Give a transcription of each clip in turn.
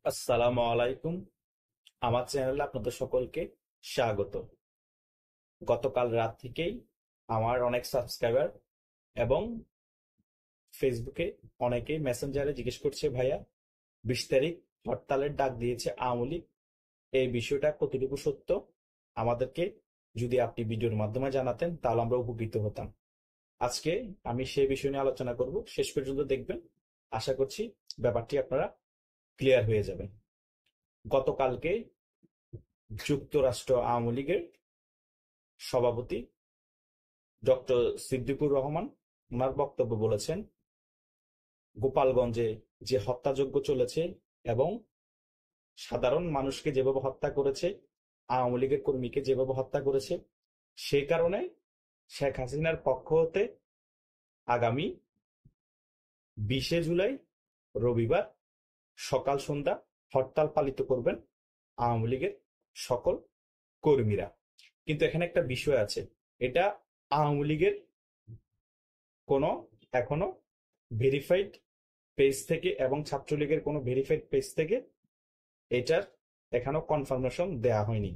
আসসালামু আলাইকুম। আমার চ্যানেলে আপনাদের সকলকে স্বাগত। গতকাল রাত থেকেই আমার অনেক সাবস্ক্রাইবার এবং ফেসবুকে অনেকেই মেসেঞ্জারে জিজ্ঞেস করছে, ভাইয়া 20 তারিখ হরতালের ডাক দিয়েছে আওয়ামী লীগ, এই বিষয়টা কতটুকু সত্য? আমাদেরকে যদি আপনি ভিডিওর মাধ্যমে জানাতেন তাহলে আমরা উপকৃত হতাম। আজকে আমি সেই বিষয় নিয়ে আলোচনা করব, শেষ পর্যন্ত দেখবেন। আশা করছি ব্যাপারটি আপনারা ক্লিয়ার হয়ে যাবে। গতকালকে যুক্তরাষ্ট্র আওয়ামী লীগের সভাপতি ডক্টর সিদ্দিকুর রহমান ওনার বক্তব্য বলেছেন, গোপালগঞ্জে যে হত্যাযজ্ঞ চলেছে এবং সাধারণ মানুষকে যেভাবে হত্যা করেছে, আওয়ামী লীগের কর্মীকে যেভাবে হত্যা করেছে, সেই কারণে শেখ হাসিনার পক্ষ হতে আগামী 20শে জুলাই রবিবার সকাল সন্ধ্যা হরতাল পালিত করবেন আওয়ামী লীগের সকল কর্মীরা। কিন্তু এখানে একটা বিষয় আছে, এটা আওয়ামী লীগের কোনো এখনো ভেরিফাইড পেজ থেকে এবং ছাত্রলীগের কোনো ভেরিফাইড পেজ থেকে এটার এখনো কনফার্মেশন দেয়া হয়নি।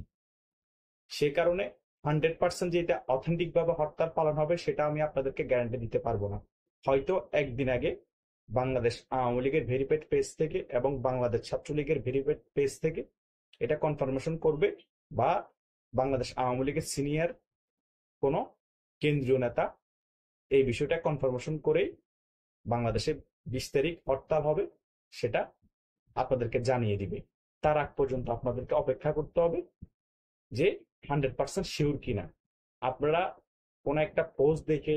সে কারণে 100% যে এটা অথেন্টিক ভাবে হরতাল পালন হবে সেটা আমি আপনাদেরকে গ্যারান্টি দিতে পারবো না। হয়তো একদিন আগে বাংলাদেশ আওয়ামী লীগের ভেরিফাইড পেজ থেকে এবং বাংলাদেশ ছাত্রলীগের ভেরিফাইড পেজ থেকে এটা কনফার্মেশন করবে, বা বাংলাদেশ আওয়ামী লীগের সিনিয়র কোনো কেন্দ্রীয় নেতা এই বিষয়টা কনফার্মেশন করেই বাংলাদেশে 20 তারিখ হরতাল হবে সেটা আপনাদেরকে জানিয়ে দিবে। তার আগ পর্যন্ত আপনাদেরকে অপেক্ষা করতে হবে যে 100% শিওর কিনা। আপনারা কোনো একটা পোস্ট দেখে,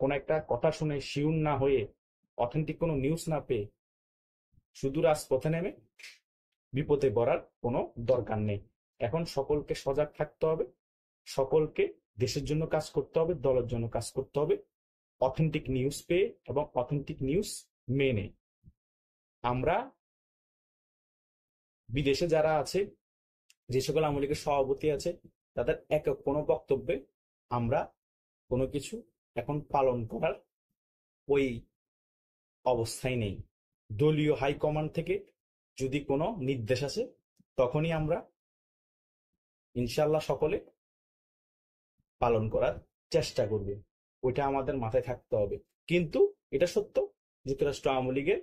কোনো একটা কথা শুনে শিওর না হয়ে, অথেন্টিক কোনো নিউজ না পেয়ে শুধু রাজপথে নেমে বিপদে পড়ার কোনো দরকার নেই। এখন সকলকে সজাগ থাকতে হবে, সকলকে দেশের জন্য কাজ করতে হবে, দলের জন্য কাজ করতে হবে, অথেন্টিক নিউজ পেয়ে এবং অথেন্টিক নিউজ মেনে। আমরা বিদেশে যারা আছে, যে সকল আওয়ামী লীগের সভাপতি আছে, তাদের একক কোনো বক্তব্যে আমরা কোনো কিছু এখন পালন করার ওই অবস্থায় নেই। দলীয় হাইকমান্ড থেকে যদি কোনো নির্দেশ আসে তখনই আমরা ইনশাল্লাহ সকলে পালন করার চেষ্টা করব, ওইটা আমাদের মাথায় থাকতে হবে। কিন্তু এটা সত্য, যুক্তরাষ্ট্র আওয়ামী লীগের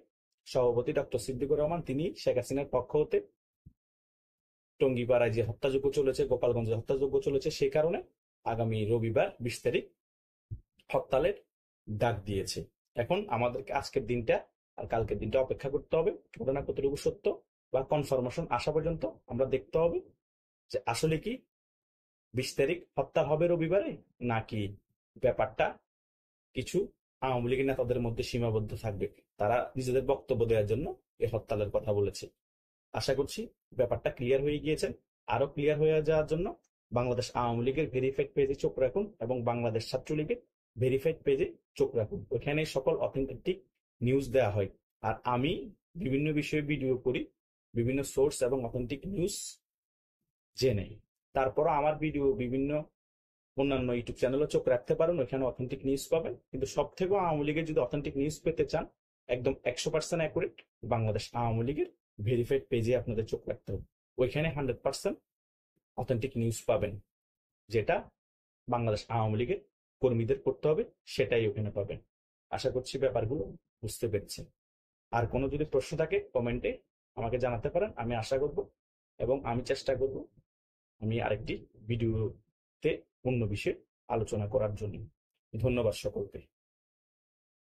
সভাপতি ডক্টর সিদ্দিকুর রহমান তিনি শেখ হাসিনার পক্ষ হতে টঙ্গীপাড়ায় যে হত্যাযজ্ঞ চলেছে, গোপালগঞ্জে হত্যাযজ্ঞ চলেছে, সেই কারণে আগামী রবিবার 20 তারিখ হরতালের ডাক দিয়েছে। এখন আমাদেরকে আজকের দিনটা আর কালকের দিনটা অপেক্ষা করতে হবে, ঘটনা কতটুকু সত্য বা কনফার্মেশন আসা পর্যন্ত আমরা দেখতে হবে যে আসলে কি 20 তারিখ হরতাল হবে রবিবারে, নাকি ব্যাপারটা কিছু আওয়ামী লীগের নেতাদের মধ্যে সীমাবদ্ধ থাকবে, তারা নিজেদের বক্তব্য দেওয়ার জন্য এই হরতালের কথা বলেছে। আশা করছি ব্যাপারটা ক্লিয়ার হয়ে গিয়েছেন। আরো ক্লিয়ার হয়ে যাওয়ার জন্য বাংলাদেশ আওয়ামী লীগের ভেরিফাইড পেজে চোখ রাখুন এবং বাংলাদেশ ছাত্রলীগের ভেরিফাইড পেজে চোখ রাখুন, ওখানে সকল অথেন্টিক নিউজ দেওয়া হয়। আর আমি বিভিন্ন বিষয়ে ভিডিও করি, বিভিন্ন সোর্স এবং অথেন্টিক নিউজ জেনে। তারপরও আমার ভিডিও বিভিন্ন অন্যান্য ইউটিউব চ্যানেলে চোখ রাখতে পারেন, ওইখানে অথেন্টিক নিউজ পাবেন। কিন্তু সব থেকে আওয়ামী লীগের যদি অথেন্টিক নিউজ পেতে চান, একদম 100% অ্যাকুরেট, বাংলাদেশ আওয়ামী লীগের ভেরিফাইড পেজে আপনাদের চোখ রাখতে হবে। ওইখানে 100% অথেন্টিক নিউজ পাবেন, যেটা বাংলাদেশ আওয়ামী লীগের কর্মীদের করতে হবে সেটাই ওখানে পাবেন। আশা করছি ব্যাপারগুলো বুঝতে পেরেছেন। আর কোনো যদি প্রশ্ন থাকে কমেন্টে আমাকে জানাতে পারেন, আমি আশা করব এবং আমি চেষ্টা করব আমি আরেকটি ভিডিওতে অন্য বিষয়ে আলোচনা করার জন্য। ধন্যবাদ সকলকে।